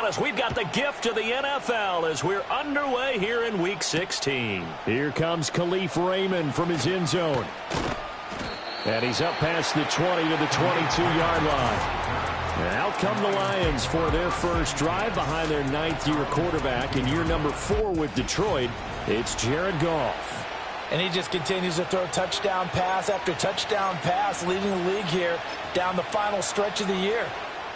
honest, we've got the gift of the NFL as we're underway here in Week 16. Here comes Khalif Raymond from his end zone. And he's up past the 20 to the 22-yard line. And out come the Lions for their first drive behind their ninth-year quarterback in year number 4 with Detroit. It's Jared Goff. And he just continues to throw touchdown pass after touchdown pass, leading the league here down the final stretch of the year.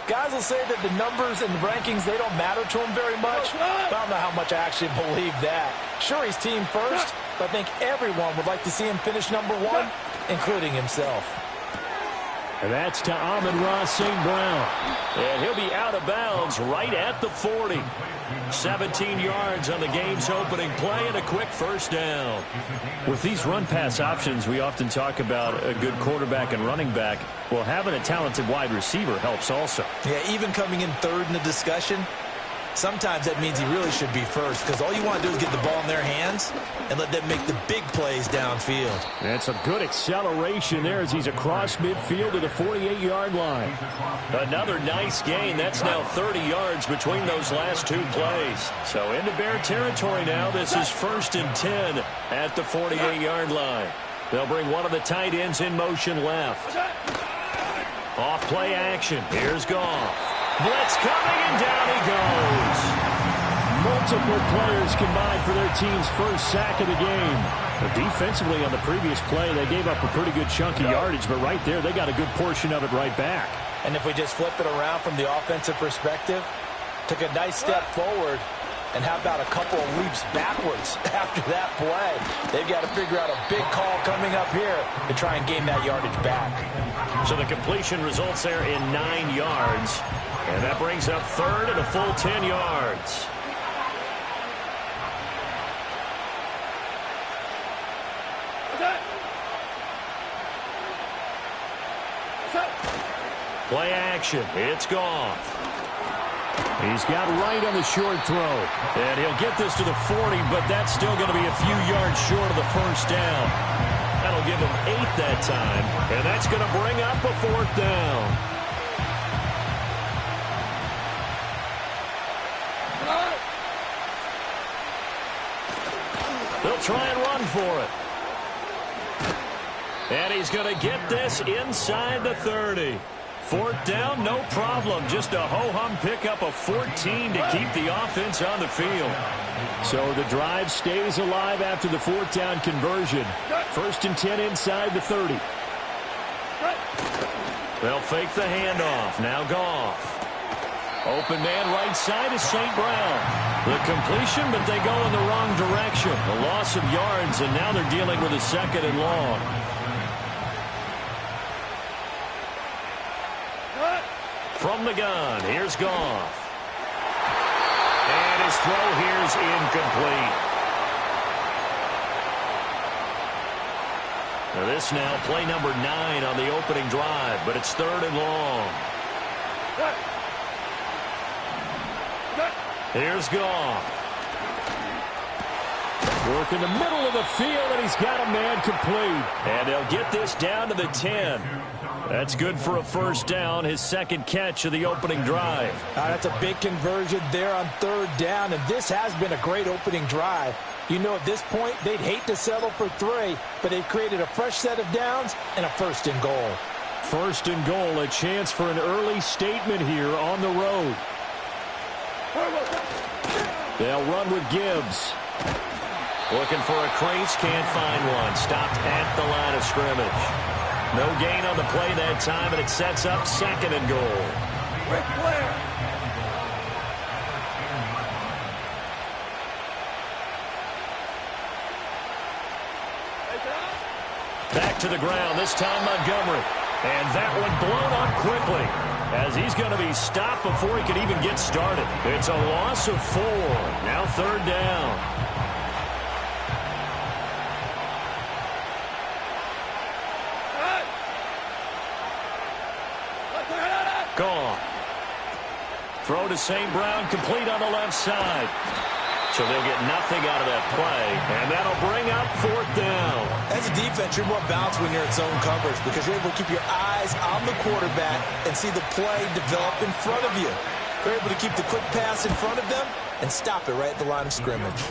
Guys will say that the numbers and the rankings, they don't matter to him very much. But I don't know how much I actually believe that. Sure, he's team first, but I think everyone would like to see him finish number 1, including himself. And that's to Amon-Ra St. Brown. And he'll be out of bounds right at the 40. 17 yards on the game's opening play and a quick first down. With these run-pass options, we often talk about a good quarterback and running back. Well, having a talented wide receiver helps also. Yeah, even coming in third in the discussion, sometimes that means he really should be first because all you want to do is get the ball in their hands and let them make the big plays downfield. That's a good acceleration there as he's across midfield to the 48-yard line. Another nice gain. That's now 30 yards between those last 2 plays. So into Bear territory now. This is 1st and 10 at the 48-yard line. They'll bring one of the tight ends in motion left. Off play action. Here's Goff. Blitz coming, and down he goes. Multiple players combined for their team's first sack of the game. But defensively on the previous play, they gave up a pretty good chunk of yardage, but right there, they got a good portion of it right back. And if we just flip it around from the offensive perspective, took a nice step forward, and how about a couple of leaps backwards after that play? They've got to figure out a big call coming up here to try and gain that yardage back. So the completion results there in 9 yards. And that brings up 3rd and a full 10 yards. Play action. It's Goff. He's got right on the short throw. And he'll get this to the 40, but that's still going to be a few yards short of the first down. That'll give him 8 that time. And that's going to bring up a 4th down. They'll try and run for it. And he's going to get this inside the 30. 4th down, no problem. Just a ho-hum pickup of 14 to keep the offense on the field. So the drive stays alive after the 4th down conversion. 1st and 10 inside the 30. They'll fake the handoff. Now Goff. Open man right side is St. Brown. The completion, but they go in the wrong direction. A loss of yards, and now they're dealing with a 2nd and long. From the gun, here's Goff. And his throw here's incomplete. Now this now play number 9 on the opening drive, but it's 3rd and long. Here's Goff. Work in the middle of the field, and he's got a man complete. And they'll get this down to the 10. That's good for a first down, his 2nd catch of the opening drive. That's a big conversion there on 3rd down, and this has been a great opening drive. You know, at this point, they'd hate to settle for 3, but they've created a fresh set of downs and a 1st and goal. 1st and goal, a chance for an early statement here on the road. They'll run with Gibbs. Looking for a crease, can't find one. Stopped at the line of scrimmage. No gain on the play that time, and it sets up 2nd and goal. Quick player. Back to the ground, this time Montgomery. And that one blown up quickly as he's going to be stopped before he can even get started. It's a loss of 4. Now 3rd down. Gone. Throw to St. Brown, complete on the left side. So they'll get nothing out of that play, and that'll bring up 4th down. As a defense, you're more balanced when you're in zone coverage because you're able to keep your eyes on the quarterback and see the play develop in front of you. They're able to keep the quick pass in front of them and stop it right at the line of scrimmage.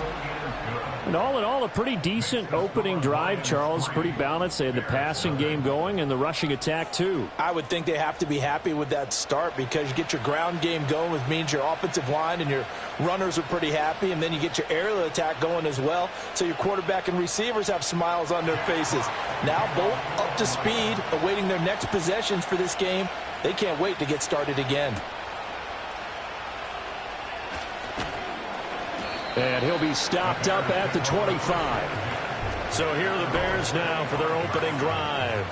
And all in all, a pretty decent opening drive, Charles. Pretty balanced. They had the passing game going and the rushing attack, too. I would think they have to be happy with that start because you get your ground game going, which means your offensive line and your runners are pretty happy, and then you get your aerial attack going as well, so your quarterback and receivers have smiles on their faces. Now both up to speed, awaiting their next possessions for this game. They can't wait to get started again. And he'll be stopped up at the 25. So here are the Bears now for their opening drive.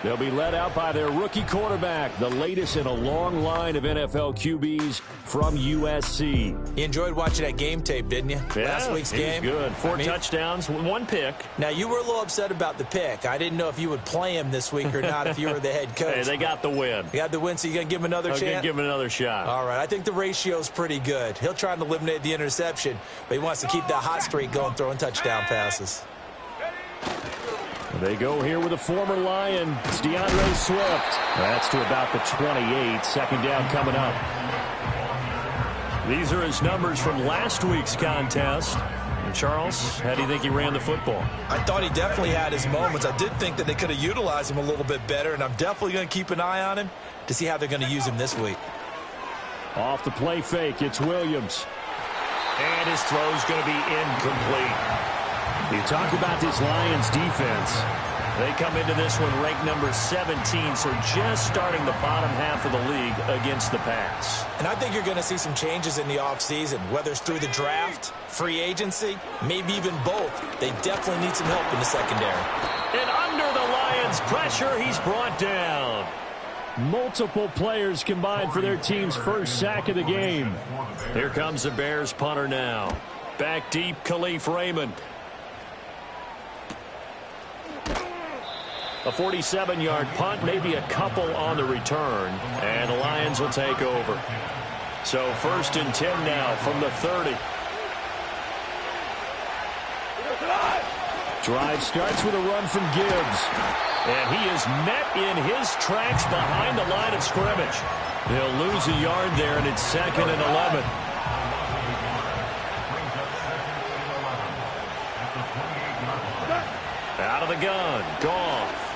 They'll be led out by their rookie quarterback, the latest in a long line of NFL QBs from USC. You enjoyed watching that game tape, didn't you? Yeah, Last week's game. Good. Four touchdowns, one pick. Now, you were a little upset about the pick. I didn't know if you would play him this week or not if you were the head coach. Hey, they got the win. You got the win, so you're going to give him another chance? I'm going to give him another shot. All right. I think the ratio's pretty good. He'll try to eliminate the interception, but he wants to keep that hot streak going, throwing touchdown passes. They go here with a former Lion. It's DeAndre Swift. That's to about the 28. Second down coming up. These are his numbers from last week's contest. And Charles, how do you think he ran the football? I thought he definitely had his moments. I did think that they could have utilized him a little bit better, and I'm definitely going to keep an eye on him to see how they're going to use him this week. Off the play fake, it's Williams. And his throw's going to be incomplete. You talk about this Lions defense. They come into this one ranked number 17, so just starting the bottom half of the league against the pass. And I think you're going to see some changes in the offseason, whether it's through the draft, free agency, maybe even both. They definitely need some help in the secondary. And under the Lions' pressure, he's brought down. Multiple players combined for their team's first sack of the game. Here comes the Bears punter now. Back deep, Khalif Raymond. A 47-yard punt, maybe a couple on the return, and the Lions will take over. So 1st and 10 now from the 30. Drive starts with a run from Gibbs. And he is met in his tracks behind the line of scrimmage. He'll lose a yard there, and it's 2nd and 11. Out of the gun, Goff.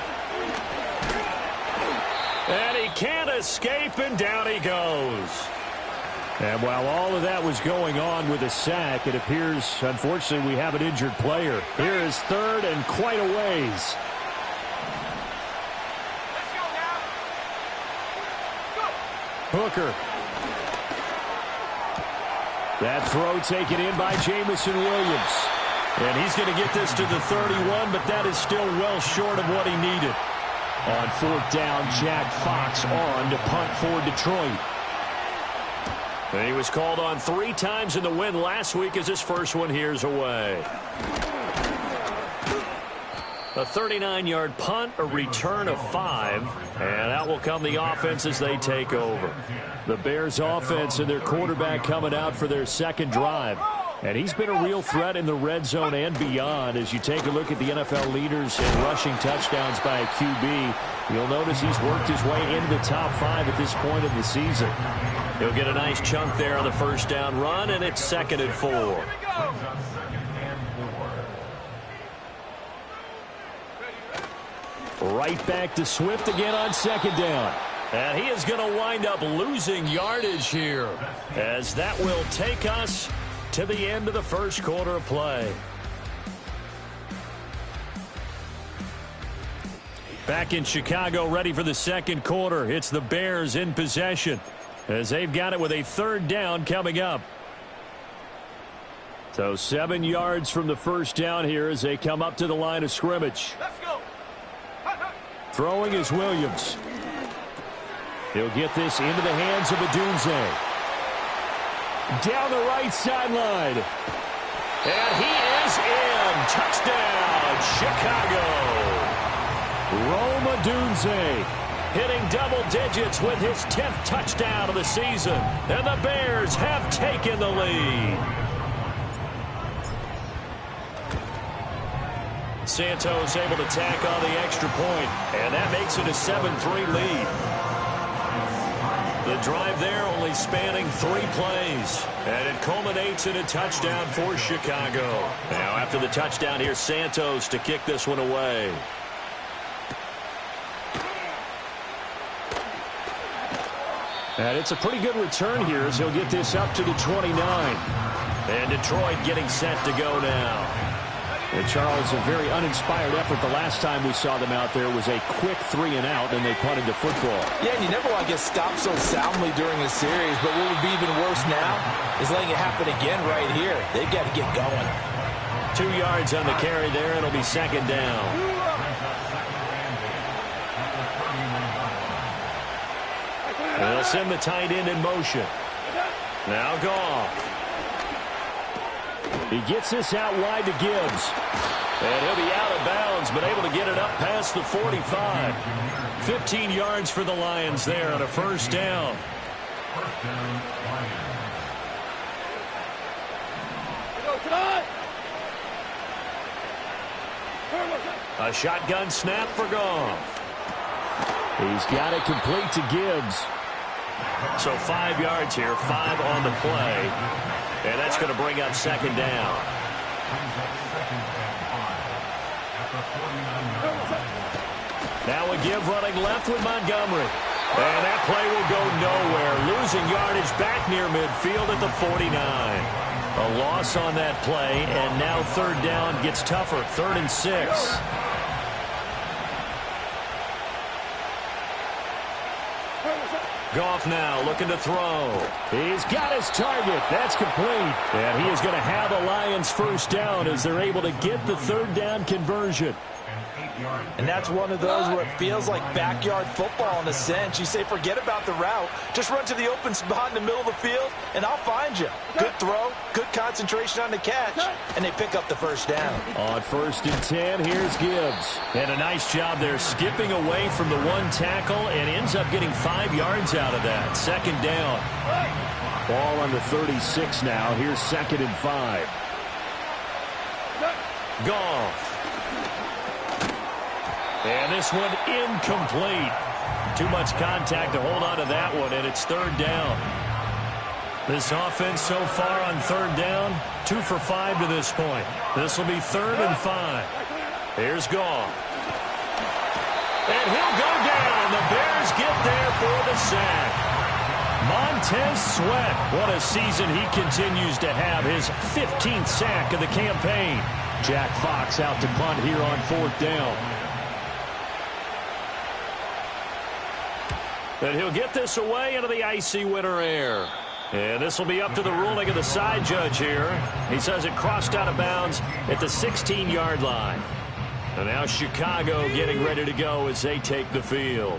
And he can't escape, and down he goes. And while all of that was going on with a sack, it appears, unfortunately, we have an injured player. Here is 3rd and quite a ways. Hooker. That throw taken in by Jamison Williams. And he's going to get this to the 31, but that is still well short of what he needed. On 4th down, Jack Fox on to punt for Detroit. And he was called on 3 times in the win last week as his first one here's away. A 39-yard punt, a return of 5, and out will come the offense as they take over. The Bears offense and their quarterback coming out for their second drive. And he's been a real threat in the red zone and beyond. As you take a look at the NFL leaders in rushing touchdowns by a QB, you'll notice he's worked his way into the top 5 at this point in the season. He'll get a nice chunk there on the 1st down run, and it's 2nd and 4. Right back to Swift again on 2nd down. And he is going to wind up losing yardage here, as that will take us to the end of the first quarter of play. Back in Chicago, ready for the second quarter. It's the Bears in possession, as they've got it with a 3rd down coming up. So 7 yards from the 1st down here as they come up to the line of scrimmage. Let's go. Throwing is Williams. He'll get this into the hands of Odunze. Down the right sideline. And he is in. Touchdown, Chicago. Rome Odunze hitting double digits with his 10th touchdown of the season. And the Bears have taken the lead. Santos able to tack on the extra point, and that makes it a 7-3 lead. The drive there only spanning 3 plays. And it culminates in a touchdown for Chicago. Now after the touchdown, here's Santos to kick this one away. And it's a pretty good return here as he'll get this up to the 29. And Detroit getting set to go now. And Charles, a very uninspired effort. The last time we saw them out there was a quick 3-and-out, and they punted the football. Yeah, and you never want to get stopped so soundly during a series, but what would be even worse now is letting it happen again right here. They've got to get going. 2 yards on the carry there, and it'll be second down. And they'll send the tight end in motion. Now Goff. He gets this out wide to Gibbs. And he'll be out of bounds, but able to get it up past the 45. 15 yards for the Lions there on a first down. A shotgun snap for Goff. He's got it complete to Gibbs. So 5 yards here, 5 on the play. And that's going to bring up second down. Now a give running left with Montgomery. And that play will go nowhere. Losing yardage back near midfield at the 49. A loss on that play, and now third down gets tougher. 3rd and 6. Goff now looking to throw. He's got his target. That's complete. And he is going to have the Lions first down as they're able to get the third down conversion. And that's one of those where it feels like backyard football in a sense. You say, forget about the route. Just run to the open spot in the middle of the field, and I'll find you. Good throw, good concentration on the catch, and they pick up the first down. On 1st and 10, here's Gibbs. And a nice job there skipping away from the one tackle and ends up getting 5 yards out of that. Second down. Ball on the 36 now. Here's 2nd and 5. Goff. And this one incomplete. Too much contact to hold on to that one, and it's third down. This offense so far on third down, 2 for 5 to this point. This will be 3rd and 5. Here's Goff. And he'll go down. The Bears get there for the sack. Montez Sweat. What a season he continues to have. His 15th sack of the campaign. Jack Fox out to punt here on 4th down. And he'll get this away into the icy winter air. And this will be up to the ruling of the side judge here. He says it crossed out of bounds at the 16-yard line. And now Chicago getting ready to go as they take the field.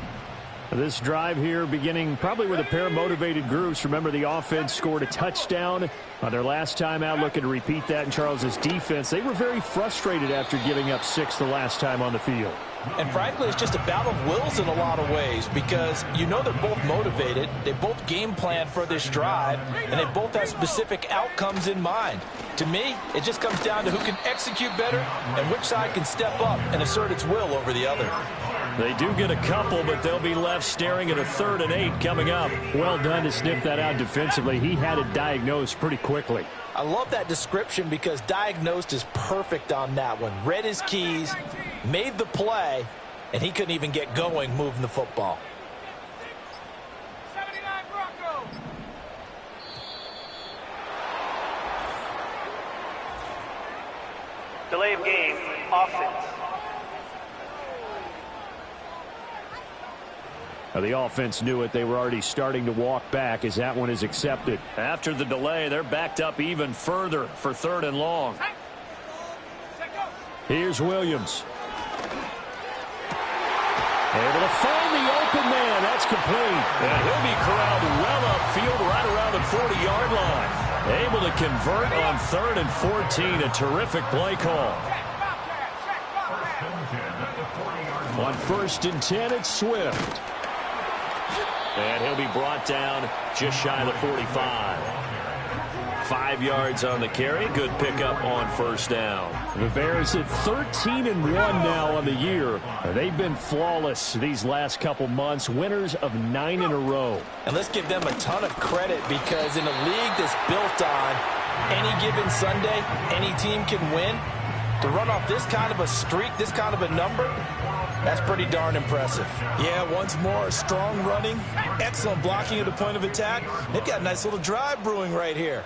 This drive here beginning probably with a pair of motivated groups. Remember, the offense scored a touchdown on their last time out, looking to repeat that in Charles's defense. They were very frustrated after giving up 6 the last time on the field. And frankly, it's just a battle of wills in a lot of ways because you know they're both motivated, they both game plan for this drive, and they both have specific outcomes in mind. To me, it just comes down to who can execute better and which side can step up and assert its will over the other. They do get a couple, but they'll be left staring at a 3rd and 8 coming up. Well done to sniff that out defensively. He had it diagnosed pretty quickly. I love that description because diagnosed is perfect on that one. Read his keys, made the play, and he couldn't even get going moving the football. 79 Broncos. Delay of game, offense. Now, the offense knew it. They were already starting to walk back as that one is accepted. After the delay, they're backed up even further for 3rd and long. Here's Williams. Able to find the open man. That's complete. And he'll be corralled well upfield right around the 40-yard line. Able to convert on 3rd and 14. A terrific play call. On 1st and 10, it's Swift. And he'll be brought down just shy of the 45. 5 yards on the carry. Good pickup on first down. The Bears at 13-1 now on the year. They've been flawless these last couple months, winners of 9 in a row. And let's give them a ton of credit, because in a league that's built on any given Sunday, any team can win. To run off this kind of a streak, this kind of a number, that's pretty darn impressive. Yeah, once more, strong running, excellent blocking at the point of attack. They've got a nice little drive brewing right here.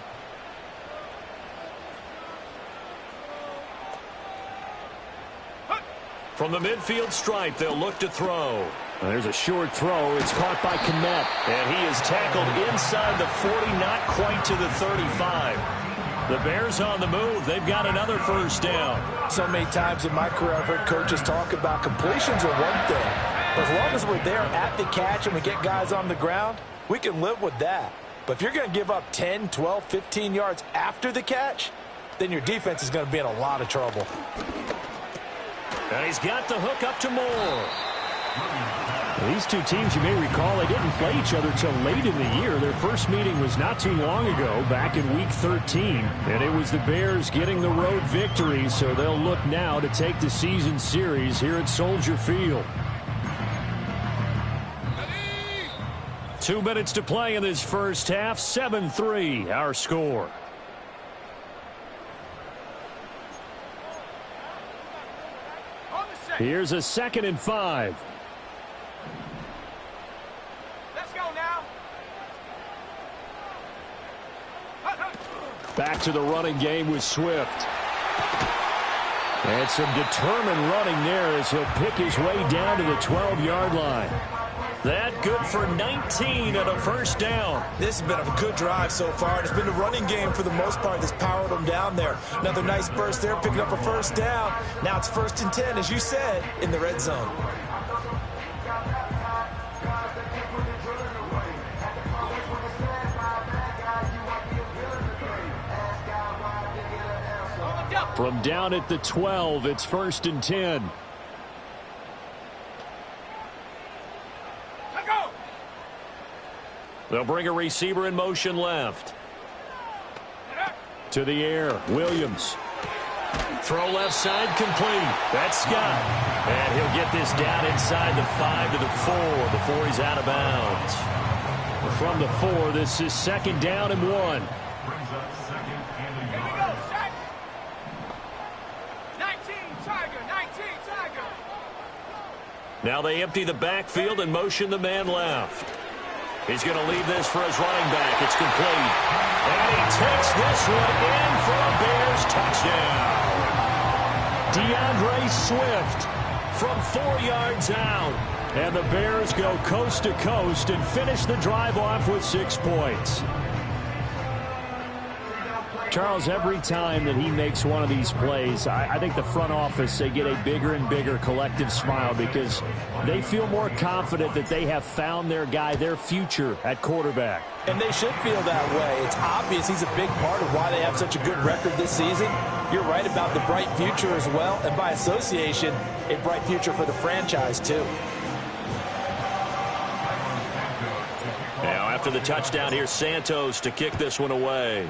From the midfield stripe, they'll look to throw. There's a short throw. It's caught by Kmet. And he is tackled inside the 40, not quite to the 35. The Bears on the move. They've got another first down. So many times in my career I've heard coaches talk about completions are one thing. But as long as we're there at the catch and we get guys on the ground, we can live with that. But if you're going to give up 10, 12, 15 yards after the catch, then your defense is going to be in a lot of trouble. And he's got the hook up to Moore. These two teams, you may recall, they didn't play each other till late in the year. Their first meeting was not too long ago, back in Week 13. And it was the Bears getting the road victory, so they'll look now to take the season series here at Soldier Field. 2 minutes to play in this first half. 7-3, our score. Here's a 2nd and 5. Let's go now. Back to the running game with Swift. And some determined running there as he'll pick his way down to the 12-yard line. That good for 19 and a first down. This has been a good drive so far. It's been the running game for the most part that's powered them down there. Another nice burst there, picking up a first down. Now it's 1st and 10, as you said, in the red zone. From down at the 12, it's 1st and 10. They'll bring a receiver in motion left. To the air, Williams. Throw left side complete. That's Scott. And he'll get this down inside the 5 to the 4 before he's out of bounds. From the 4, this is 2nd down and 1. Now they empty the backfield and motion the man left. He's going to leave this for his running back. It's complete. And he takes this one in for a Bears touchdown. DeAndre Swift From 4 yards out. And the Bears go coast to coast and finish the drive off with 6 points. Charles, every time that he makes one of these plays, I think the front office, they get a bigger and bigger collective smile because they feel more confident that they have found their guy, their future at quarterback. And they should feel that way. It's obvious he's a big part of why they have such a good record this season. You're right about the bright future as well, and by association, a bright future for the franchise too. Now after the touchdown, here's Santos to kick this one away.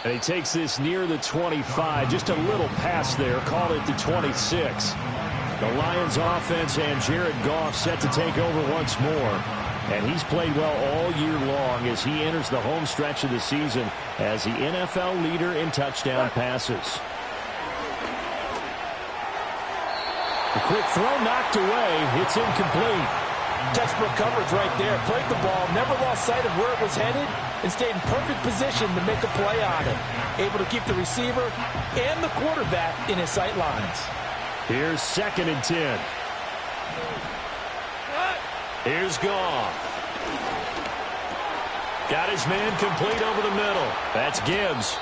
And he takes this near the 25. Just a little pass there. Call it the 26. The Lions offense and Jared Goff set to take over once more. And he's played well all year long as he enters the home stretch of the season as the NFL leader in touchdown passes. The quick throw knocked away. It's incomplete. Textbook coverage right there. Played the ball, never lost sight of where it was headed, and stayed in perfect position to make a play on it. Able to keep the receiver and the quarterback in his sight lines. Here's 2nd and 10. Here's Goff. Got his man complete over the middle. That's Gibbs.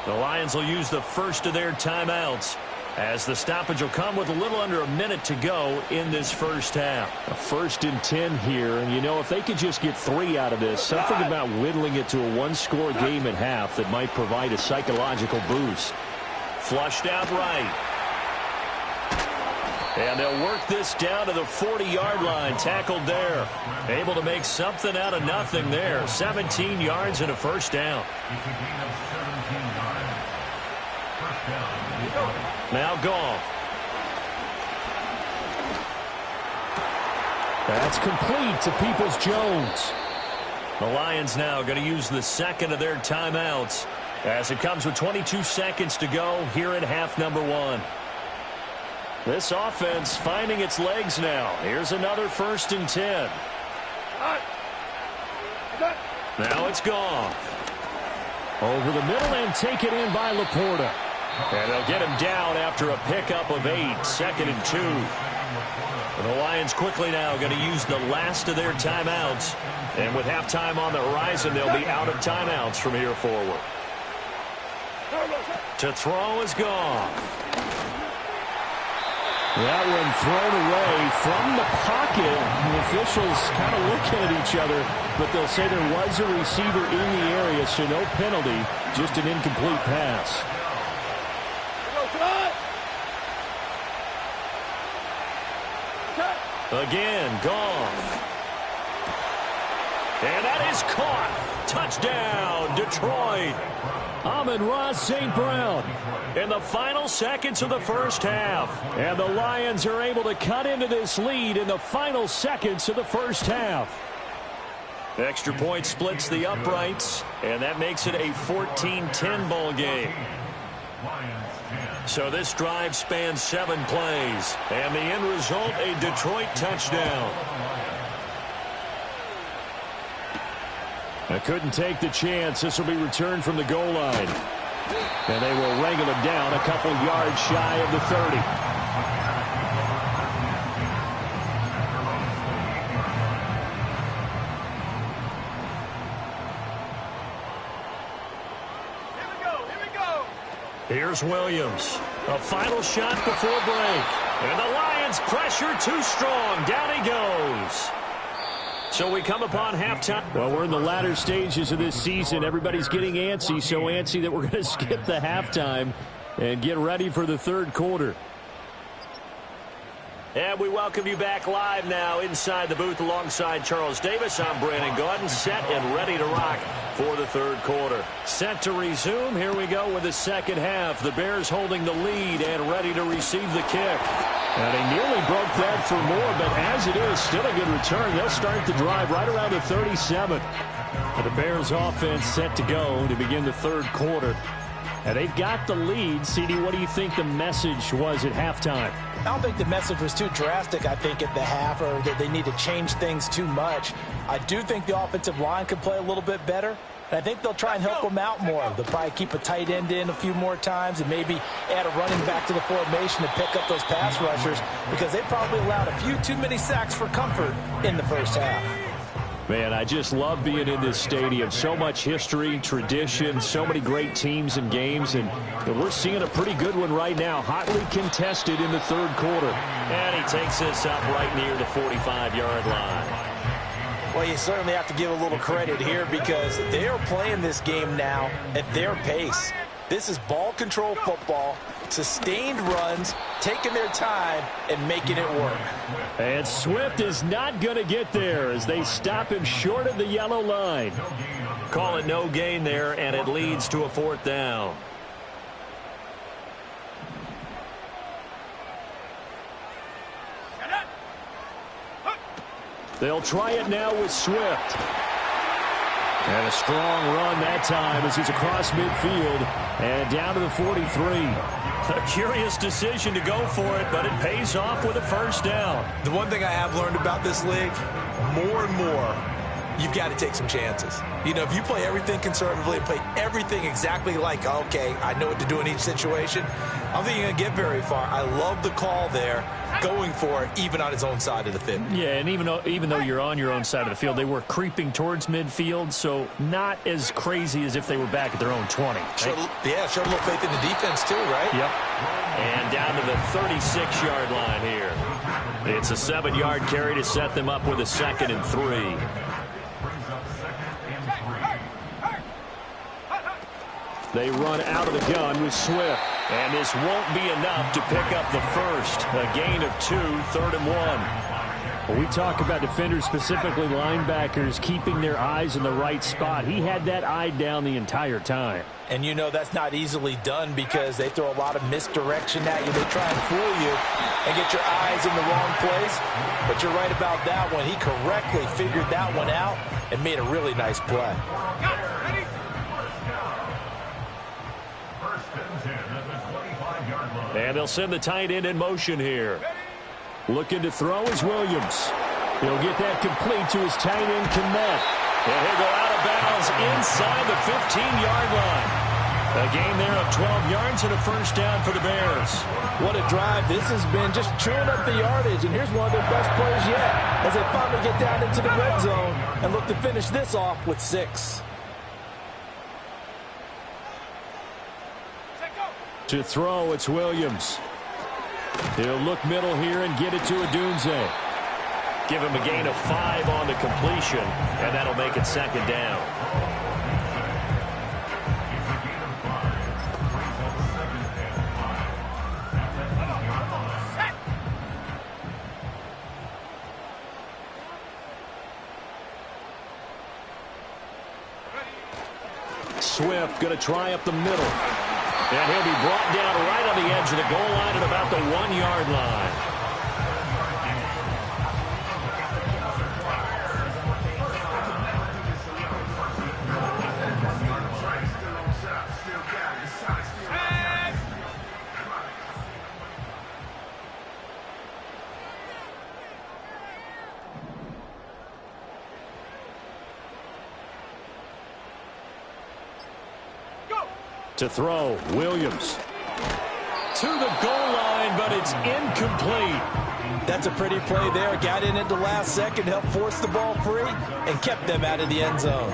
The Lions will use the first of their timeouts as the stoppage will come with a little under a minute to go in this first half. A 1st and 10 here, and you know, if they could just get 3 out of this, something about whittling it to a 1-score game at half that might provide a psychological boost. Flushed out right. And they'll work this down to the 40-yard line, tackled there. Able to make something out of nothing there. 17 yards and a first down. Now Goff. That's complete to Peoples-Jones. The Lions now going to use the second of their timeouts as it comes with 22 seconds to go here in half number 1. This offense finding its legs now. Here's another 1st and 10. Now it's Goff. Over the middle and take it in by Laporta. And they'll get him down after a pickup of 8, 2nd and 2. And the Lions quickly now going to use the last of their timeouts. And with halftime on the horizon, they'll be out of timeouts from here forward. To throw is Goff. That one thrown away from the pocket. The officials kind of looking at each other, but they'll say there was a receiver in the area, so no penalty, just an incomplete pass. Again, Goff. And that is caught. Touchdown, Detroit. Amon-Ra St. Brown. In the final seconds of the first half. And the Lions are able to cut into this lead in the final seconds of the first half. Extra point splits the uprights, and that makes it a 14-10 ball game. So this drive spans 7 plays, and the end result, a Detroit touchdown. I couldn't take the chance. This will be returned from the goal line. And they will wrangle him down a couple yards shy of the 30. Here's Williams. A final shot before break. And the Lions pressure too strong. Down he goes. So we come upon halftime. Well, we're in the latter stages of this season. Everybody's getting antsy, so antsy that we're going to skip the halftime and get ready for the third quarter. And we welcome you back live now inside the booth alongside Charles Davis. I'm Brandon Gaudin, set and ready to rock for the third quarter. Set to resume. Here we go with the second half. The Bears holding the lead and ready to receive the kick. And they nearly broke that for more, but as it is, still a good return. They'll start the drive right around the 37. The Bears offense set to go to begin the third quarter. And they've got the lead. CD, what do you think the message was at halftime? I don't think the message was too drastic, I think, at the half, or that they need to change things too much. I do think the offensive line could play a little bit better. And I think they'll try and help them out more. They'll probably keep a tight end in a few more times and maybe add a running back to the formation to pick up those pass rushers, because they probably allowed a few too many sacks for comfort in the first half. Man, I just love being in this stadium. So much history, tradition, so many great teams and games, and we're seeing a pretty good one right now. Hotly contested in the third quarter. And he takes this up right near the 45-yard line. Well, you certainly have to give a little credit here, because they are playing this game now at their pace. This is ball control football, sustained runs, taking their time, and making it work. And Swift is not going to get there as they stop him short of the yellow line. Call it no gain there, and it leads to a 4th down. They'll try it now with Swift. And a strong run that time as he's across midfield and down to the 43. A curious decision to go for it, but it pays off with a first down. The one thing I have learned about this league, more and more, you've got to take some chances. You know, if you play everything conservatively and play everything exactly like, okay, I know what to do in each situation, I don't think you're going to get very far. I love the call there, going for it, even on his own side of the field. Yeah, and even though you're on your own side of the field, they were creeping towards midfield, so not as crazy as if they were back at their own 20. Right? Showed a little faith in the defense too, right? Yep. And down to the 36-yard line here. It's a 7-yard carry to set them up with a 2nd and 3. They run out of the gun with Swift. And this won't be enough to pick up the first. A gain of 2, 3rd and 1. When we talk about defenders, specifically linebackers, keeping their eyes in the right spot. He had that eye down the entire time. And you know that's not easily done because they throw a lot of misdirection at you. They try and fool you and get your eyes in the wrong place. But you're right about that one. He correctly figured that one out and made a really nice play. And they'll send the tight end in motion here. Looking to throw is Williams. He'll get that complete to his tight end, Kmet. And he'll go out of bounds inside the 15-yard line. A gain there of 12 yards and a first down for the Bears. What a drive this has been, just chewing up the yardage. And here's one of their best plays yet as they finally get down into the red zone and look to finish this off with 6. To throw, it's Williams. He'll look middle here and get it to Odunze. Give him a gain of 5 on the completion, and that'll make it 2nd down. Swift going to try up the middle. And he'll be brought down right on the edge of the goal line at about the 1-yard line. To throw, Williams. To the goal line, but it's incomplete. That's a pretty play there. Got in at the last second, helped force the ball free, and kept them out of the end zone.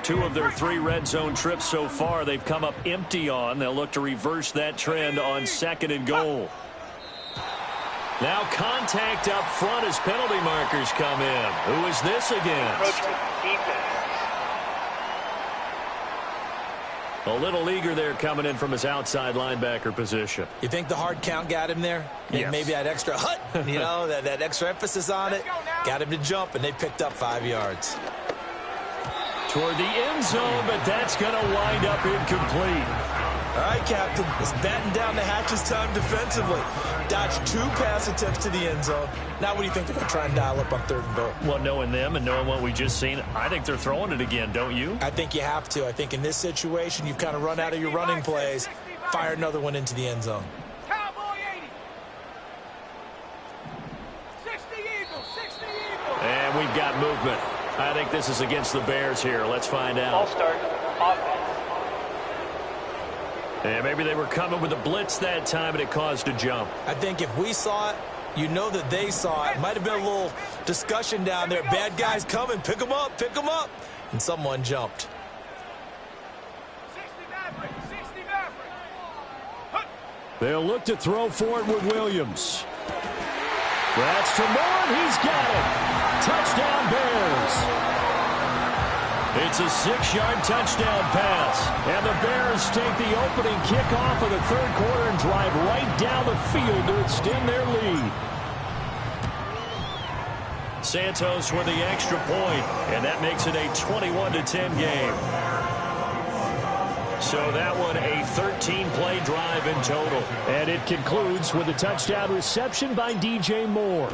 Two of their 3 red zone trips so far, they've come up empty on. They'll look to reverse that trend on 2nd and goal. Now contact up front as penalty markers come in. Who is this against? A little eager there coming in from his outside linebacker position. You think the hard count got him there? Yes. Maybe that extra hut, you know, that extra emphasis on it. Got him to jump, and they picked up 5 yards. Toward the end zone, but that's going to wind up incomplete. All right, Captain, it's batten down the hatches time defensively. Dodged 2 pass attempts to the end zone. Now what do you think they're going to try and dial up on 3rd and goal? Well, knowing them and knowing what we just seen, I think they're throwing it again, don't you? I think you have to. I think in this situation, you've kind of run out of your running plays. Fire another one into the end zone. Cowboy 80. 60 Eagles, 60 Eagles. And we've got movement. I think this is against the Bears here. Let's find out. All start. Offense. And maybe they were coming with a blitz that time and it caused a jump. I think if we saw it, you know that they saw it. Might have been a little discussion down there. Bad guys coming. Pick them up. Pick them up. And someone jumped. 60 Maverick. 60 Maverick. They'll look to throw for it with Williams. That's to Moore. He's got it. Touchdown, Bears. It's a 6-yard touchdown pass. And the Bears take the opening kickoff of the 3rd quarter and drive right down the field to extend their lead. Santos with the extra point, and that makes it a 21-10 game. So that one a 13-play drive in total. And it concludes with a touchdown reception by DJ Moore.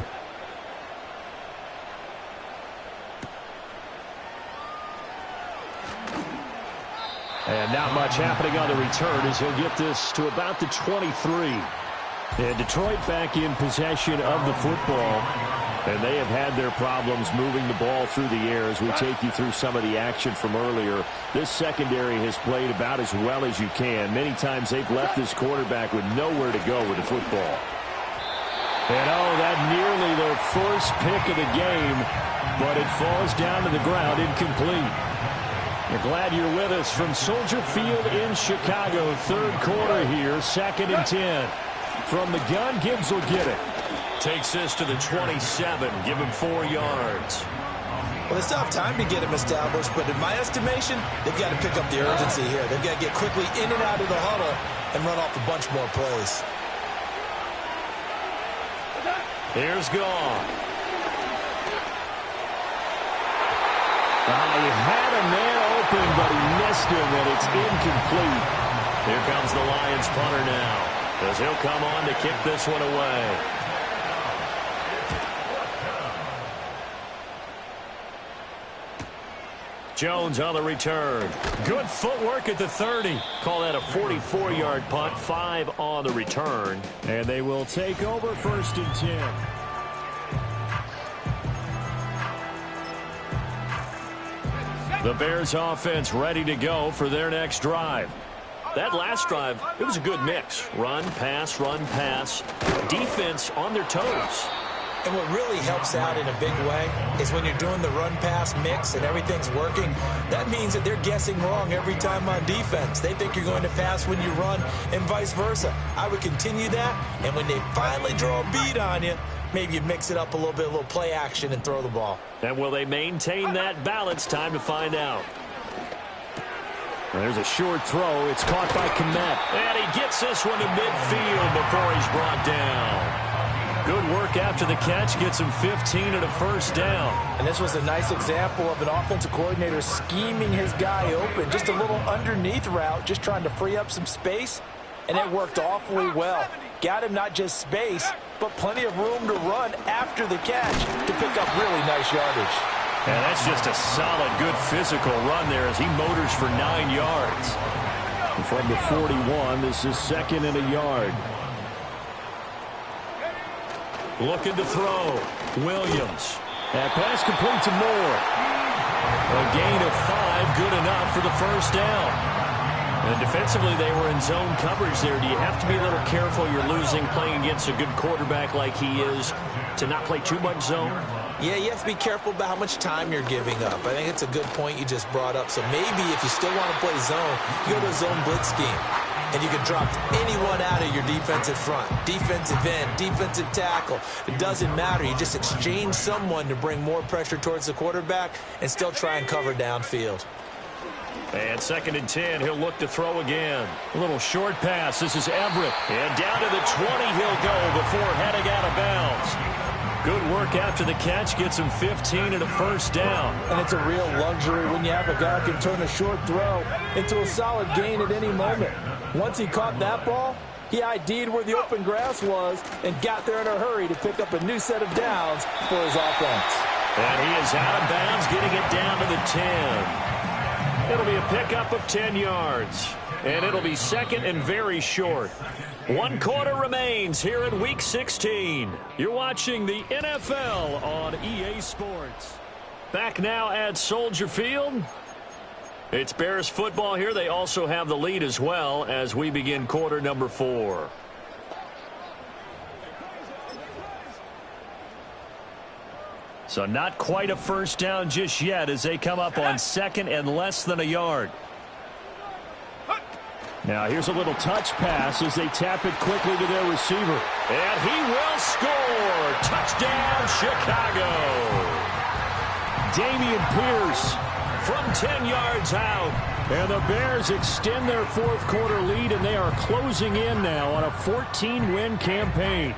And not much happening on the return as he'll get this to about the 23. And Detroit back in possession of the football. And they have had their problems moving the ball through the air as we take you through some of the action from earlier. This secondary has played about as well as you can. Many times they've left this quarterback with nowhere to go with the football. And oh, that nearly their first pick of the game, but it falls down to the ground incomplete. We're glad you're with us from Soldier Field in Chicago. 3rd quarter here, 2nd and 10. From the gun, Gibbs will get it. takes this to the 27. Give him 4 yards. Well, they still have time to get him established, but in my estimation, they've got to pick up the urgency here. They've got to get quickly in and out of the huddle and run off a bunch more plays. Here's Goff. He had a man open, but he missed him, and it's incomplete. Here comes the Lions punter now, as he'll come on to kick this one away. Jones on the return. Good footwork at the 30. Call that a 44-yard punt, 5 on the return. And they will take over 1st and 10. The Bears offense ready to go for their next drive. That last drive, it was a good mix. Run, pass, defense on their toes. And what really helps out in a big way is when you're doing the run-pass mix and everything's working, that means that they're guessing wrong every time on defense. They think you're going to pass when you run and vice versa. I would continue that, and when they finally draw a beat on you, maybe you mix it up a little play action and throw the ball. And will they maintain that balance? Time to find out. There's a short throw. It's caught by Kmet. And he gets this one to midfield before he's brought down. Good work after the catch. Gets him 15 and a 1st down. And this was a nice example of an offensive coordinator scheming his guy open. Just a little underneath route, just trying to free up some space. And it worked awfully well. Got him not just space, but plenty of room to run after the catch to pick up really nice yardage. And that's just a solid, good physical run there as he motors for 9 yards. And from the 41, this is 2nd and a yard. Looking to throw. Williams. That pass complete to Moore. A gain of 5, good enough for the 1st down. And defensively, they were in zone coverage there. Do you have to be a little careful? You're losing playing against a good quarterback like he is to not play too much zone? Yeah, you have to be careful about how much time you're giving up. I think it's a good point you just brought up. So maybe if you still want to play zone, you go to a zone blitz scheme. And you can drop anyone out of your defensive front. Defensive end, defensive tackle. It doesn't matter. You just exchange someone to bring more pressure towards the quarterback and still try and cover downfield. And 2nd and 10, he'll look to throw again. A little short pass. This is Everett. And down to the 20 he'll go before heading out of bounds. Good work after the catch. Gets him 15 and a 1st down. And it's a real luxury when you have a guy who can turn a short throw into a solid gain at any moment. Once he caught that ball, he ID'd where the open grass was and got there in a hurry to pick up a new set of downs for his offense. And he is out of bounds, getting it down to the 10. It'll be a pickup of 10 yards. And it'll be 2nd and very short. 1 quarter remains here in Week 16. You're watching the NFL on EA Sports. Back now at Soldier Field. It's Bears football here. They also have the lead as well as we begin quarter number 4. So not quite a 1st down just yet as they come up on 2nd and less than a yard. Now here's a little touch pass as they tap it quickly to their receiver. And he will score. Touchdown, Chicago. Dameon Pierce from 10 yards out. And the Bears extend their 4th quarter lead, and they are closing in now on a 14-win campaign.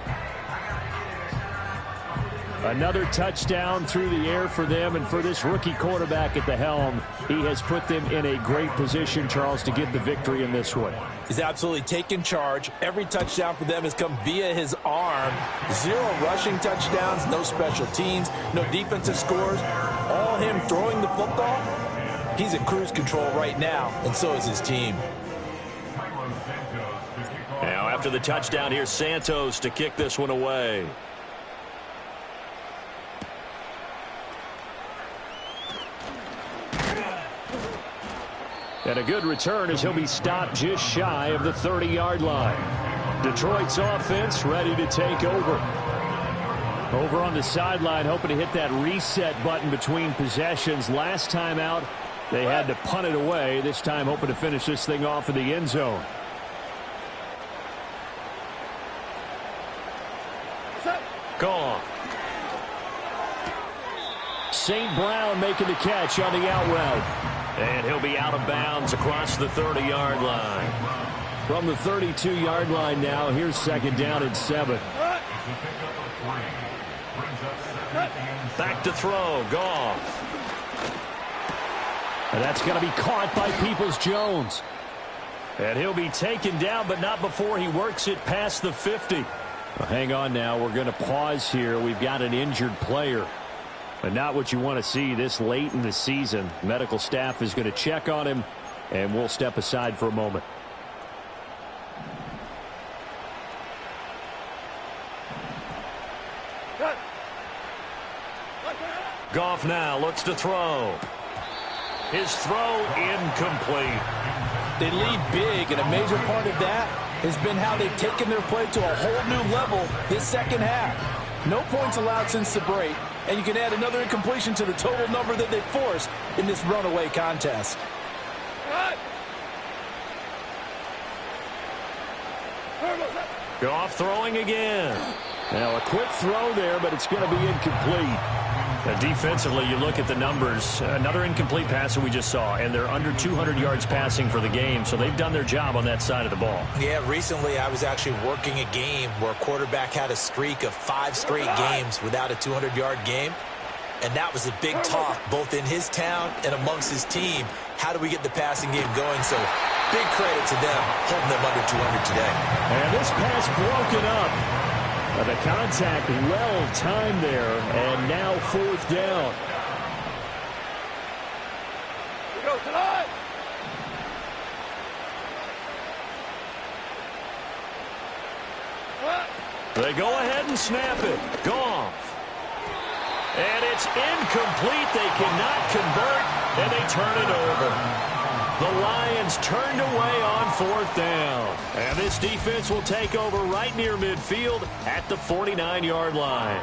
Another touchdown through the air for them, and for this rookie quarterback at the helm, he has put them in a great position, Charles, to get the victory in this one. He's absolutely taken charge. Every touchdown for them has come via his arm. 0 rushing touchdowns, no special teams, no defensive scores. All him throwing the football. He's in cruise control right now, and so is his team. Now after the touchdown, here's Santos to kick this one away. And a good return as he'll be stopped just shy of the 30-yard line. Detroit's offense ready to take over. Over on the sideline, hoping to hit that reset button between possessions. Last time out, they had to punt it away. This time hoping to finish this thing off in the end zone. St. Brown making the catch on the out route. And he'll be out of bounds across the 30-yard line. From the 32-yard line now, here's 2nd down and 7. Back to throw, Goff. And that's going to be caught by Peoples-Jones. And he'll be taken down, but not before he works it past the 50. Well, hang on now. We're going to pause here. We've got an injured player. And not what you want to see this late in the season. Medical staff is going to check on him, and we'll step aside for a moment. Goff now looks to throw. His throw incomplete. They lead big, and a major part of that has been how they've taken their play to a whole new level this second half. No points allowed since the break, and you can add another incompletion to the total number that they forced in this runaway contest. Goff throwing again. Now a quick throw there, but it's going to be incomplete. Defensively, you look at the numbers. Another incomplete pass that we just saw, and they're under 200 yards passing for the game, so they've done their job on that side of the ball. Yeah, recently I was actually working a game where a quarterback had a streak of 5 straight games without a 200-yard game, and that was a big talk both in his town and amongst his team. How do we get the passing game going? So big credit to them holding them under 200 today. And this pass broken up. The contact well timed there, and now 4th down. They go ahead and snap it. Goff. And it's incomplete. They cannot convert, and they turn it over. The Lions turned away on 4th down. And this defense will take over right near midfield at the 49-yard line.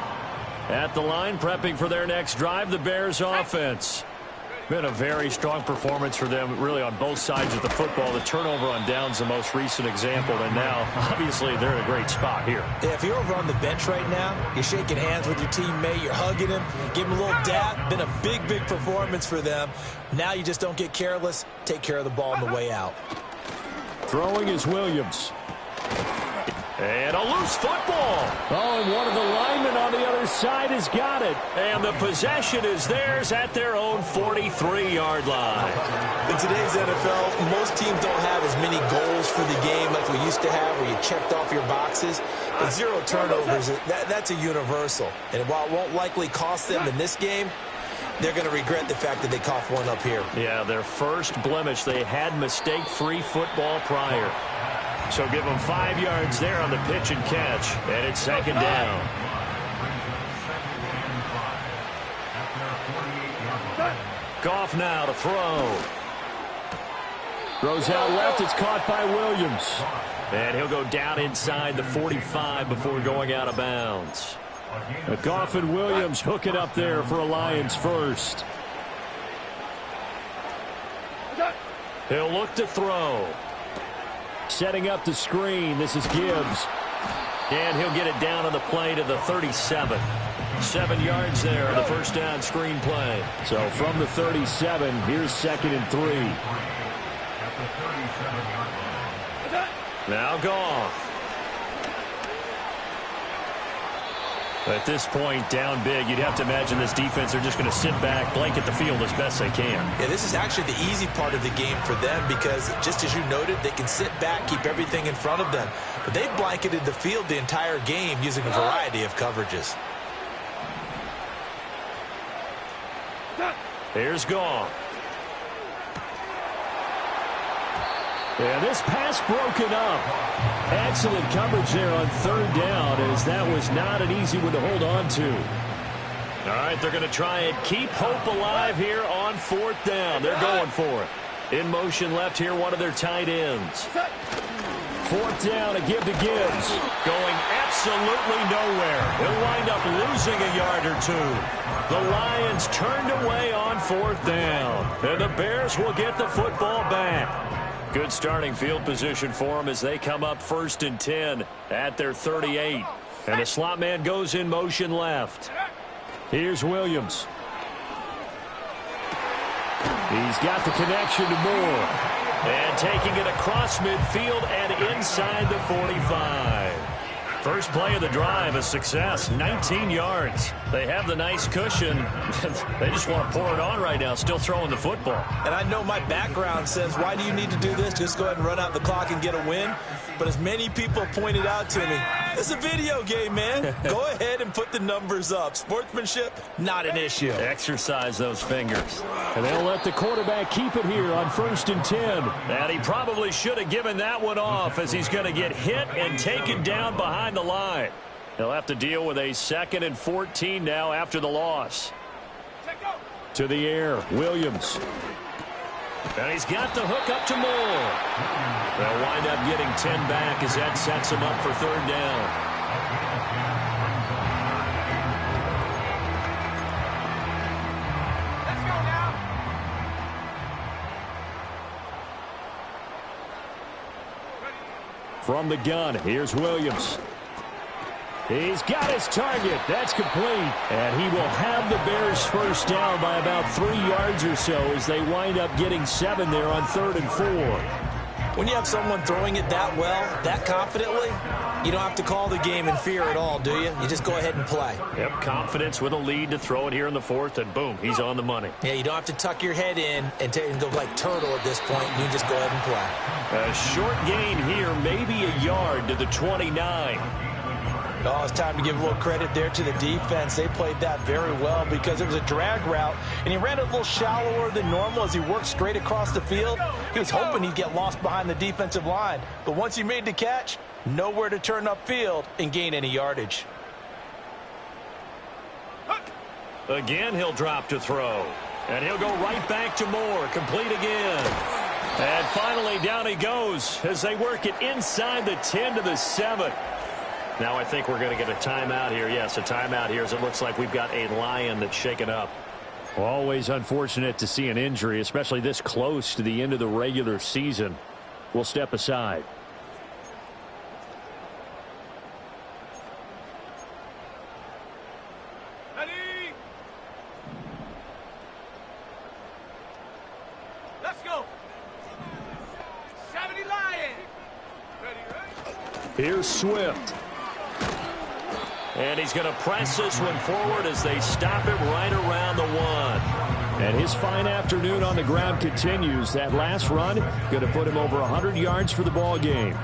At the line, prepping for their next drive, the Bears offense. Been a very strong performance for them, really, on both sides of the football. The turnover on downs, the most recent example, and now, obviously, they're in a great spot here. Yeah, if you're over on the bench right now, you're shaking hands with your teammate, you're hugging him, give him a little dap. Been a big, big performance for them. Now you just don't get careless. Take care of the ball on the way out. Throwing is Williams. And a loose football. Oh, and one of the linemen on the other side has got it. And the possession is theirs at their own 43-yard line. In today's NFL, most teams don't have as many goals for the game like we used to have where you checked off your boxes. But 0 turnovers, that's a universal. And while it won't likely cost them in this game, they're going to regret the fact that they coughed one up here. Yeah, their first blemish. They had mistake-free football prior. So give them 5 yards there on the pitch and catch. And it's 2nd down. Goff now to throw. Throws out left. It's caught by Williams. And he'll go down inside the 45 before going out of bounds. Goff and Williams hook it up there for a Lions first. He'll look to throw. Setting up the screen. This is Gibbs. And he'll get it down on the play to the 37. 7 yards there on the first down screen play. So from the 37, here's 2nd and 3. Now Goff. At this point, down big, you'd have to imagine this defense, they're just going to sit back, blanket the field as best they can. Yeah, this is actually the easy part of the game for them because, just as you noted, they can sit back, keep everything in front of them. But they've blanketed the field the entire game using a variety of coverages. Here's Goff. Yeah, this pass broken up. Excellent coverage there on 3rd down, as that was not an easy one to hold on to. All right, they're going to try and keep hope alive here on 4th down. They're going for it. In motion left here, one of their tight ends. 4th down to give to Gibbs. Going absolutely nowhere. He'll wind up losing a yard or 2. The Lions turned away on 4th down. And the Bears will get the football back. Good starting field position for them as they come up 1st and 10 at their 38. And the slot man goes in motion left. Here's Williams. He's got the connection to Moore. And taking it across midfield and inside the 45. First play of the drive, a success, 19 yards. They have the nice cushion. They just want to pour it on right now, still throwing the football. And I know my background says, why do you need to do this? Just go ahead and run out the clock and get a win. But as many people pointed out to me, it's a video game, man. Go ahead and put the numbers up. Sportsmanship, not an issue. Exercise those fingers. And they'll let the quarterback keep it here on 1st and 10. And he probably should have given that one off as he's going to get hit and taken down behind the line. He'll have to deal with a 2nd and 14 now after the loss. To the air, Williams. And he's got the hook up to Moore. They'll wind up getting 10 back as that sets him up for 3rd down. Let's go now. From the gun, here's Williams. He's got his target. That's complete. And he will have the Bears first down by about 3 yards or so as they wind up getting 7 there on 3rd and 4. When you have someone throwing it that well, that confidently, you don't have to call the game in fear at all, do you? You just go ahead and play. Yep, confidence with a lead to throw it here in the 4th, and boom, he's on the money. Yeah, you don't have to tuck your head in and go like turtle at this point. You just go ahead and play. A short gain here, maybe a yard to the 29. Oh, it's time to give a little credit there to the defense. They played that very well because it was a drag route, and he ran a little shallower than normal as he worked straight across the field. He was hoping he'd get lost behind the defensive line, but once he made the catch, nowhere to turn upfield and gain any yardage. Again, he'll drop to throw, and he'll go right back to Moore, complete again. And finally, down he goes as they work it inside the 10 to the 7. Now I think we're going to get a timeout here. Yes, a timeout here as it looks like we've got a Lion that's shaken up. Always unfortunate to see an injury, especially this close to the end of the regular season. We'll step aside. Ready? Let's go. 70 Lions. Ready, right? Here's Swift. And he's going to press this one forward as they stop it right around the 1. And his fine afternoon on the ground continues. That last run going to put him over 100 yards for the ball game.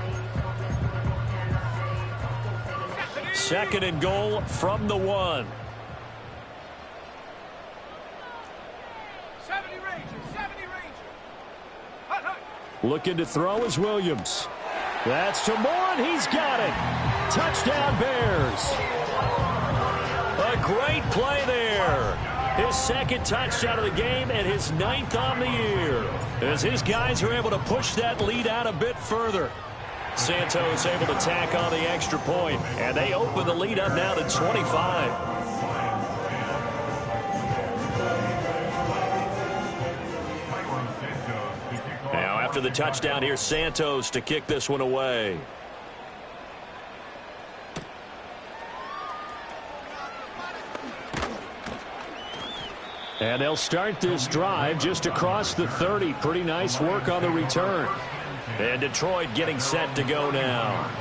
2nd and goal from the 1. 70 Rangers, 70 Rangers. Hut, hut. Looking to throw is Williams. That's to Moore, and he's got it. Touchdown, Bears. A great play there. His 2nd touchdown of the game and his 9th on the year. As his guys are able to push that lead out a bit further. Santos able to tack on the extra point, and they open the lead up now to 25. Now after the touchdown, here's Santos to kick this one away. And they'll start this drive just across the 30. Pretty nice work on the return. And Detroit getting set to go now.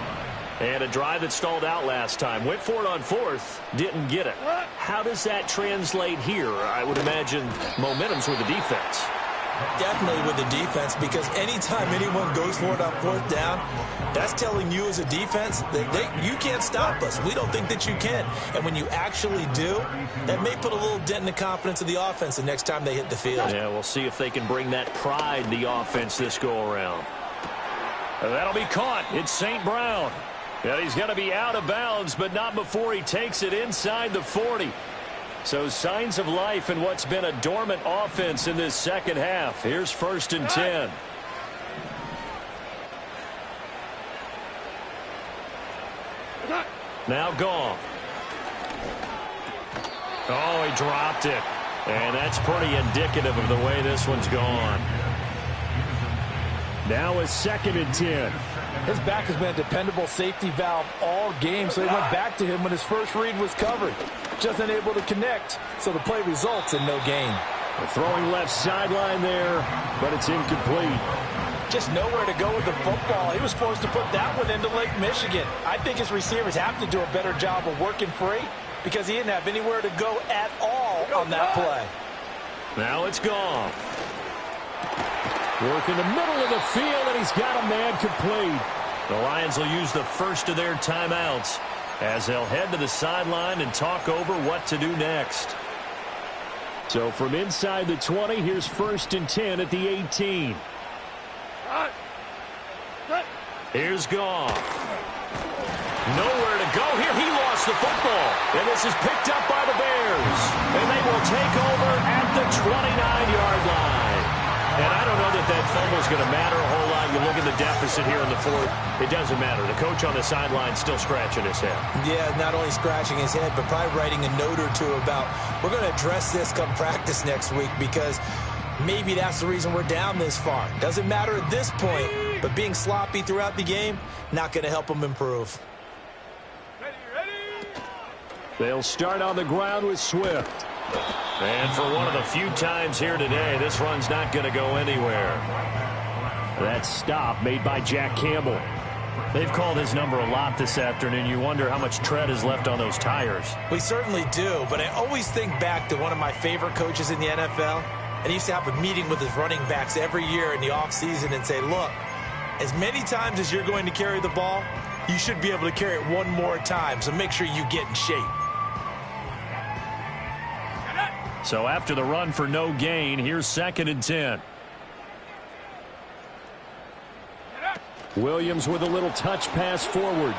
And a drive that stalled out last time. Went for it on 4th. Didn't get it. How does that translate here? I would imagine momentum's with the defense. Definitely with the defense, because anytime anyone goes for it on 4th down, that's telling you as a defense that you can't stop us. We don't think that you can. And when you actually do, that may put a little dent in the confidence of the offense the next time they hit the field. Yeah, we'll see if they can bring that pride in the offense this go-around. That'll be caught. It's St. Brown. And he's going to be out of bounds, but not before he takes it inside the 40. So signs of life in what's been a dormant offense in this 2nd half. Here's 1st and 10. Now Goff. Oh, he dropped it. And that's pretty indicative of the way this one's gone. Now a 2nd and 10. His back has been a dependable safety valve all game, so they went back to him when his first read was covered. Just unable to connect, so the play results in no gain. Throwing left sideline there, but it's incomplete. Just nowhere to go with the football. He was supposed to put that one into Lake Michigan. I think his receivers have to do a better job of working free because he didn't have anywhere to go at all on that play. Now it's gone. Work in the middle of the field, and he's got a man complete. The Lions will use the first of their timeouts as they'll head to the sideline and talk over what to do next. So from inside the 20, here's 1st and 10 at the 18. Here's Goff. Nowhere to go here. He lost the football. And this is picked up by the Bears. And they will take over at the 29-yard line. And I don't know that fumble is going to matter a whole lot. You look at the deficit here in the 4th. It doesn't matter. The coach on the sideline still scratching his head. Yeah, not only scratching his head, but probably writing a note or two about, we're going to address this come practice next week because maybe that's the reason we're down this far. Doesn't matter at this point, but being sloppy throughout the game, not going to help them improve. They'll start on the ground with Swift. And for one of the few times here today, this run's not going to go anywhere. That stop made by Jack Campbell. They've called his number a lot this afternoon. You wonder how much tread is left on those tires. We certainly do, but I always think back to one of my favorite coaches in the NFL, and he used to have a meeting with his running backs every year in the offseason and say, look, as many times as you're going to carry the ball, you should be able to carry it one more time, so make sure you get in shape. So after the run for no gain, here's 2nd and 10. Williams with a little touch pass forward.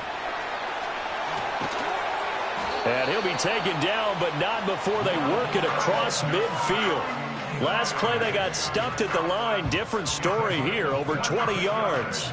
And he'll be taken down, but not before they work it across midfield. Last play, they got stuffed at the line. Different story here, over 20 yards.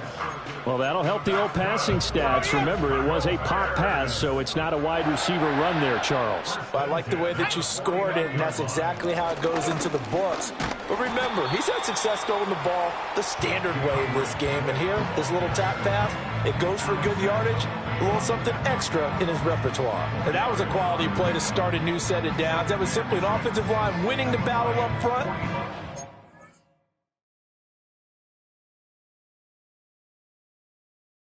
Well, that'll help the old passing stats. Remember, it was a pop pass, so it's not a wide receiver run there, Charles. I like the way that you scored it, and that's exactly how it goes into the books. But remember, he's had success throwing the ball the standard way in this game. And here, this little tap pass, it goes for good yardage, a little something extra in his repertoire. And that was a quality play to start a new set of downs. That was simply an offensive line winning the battle up front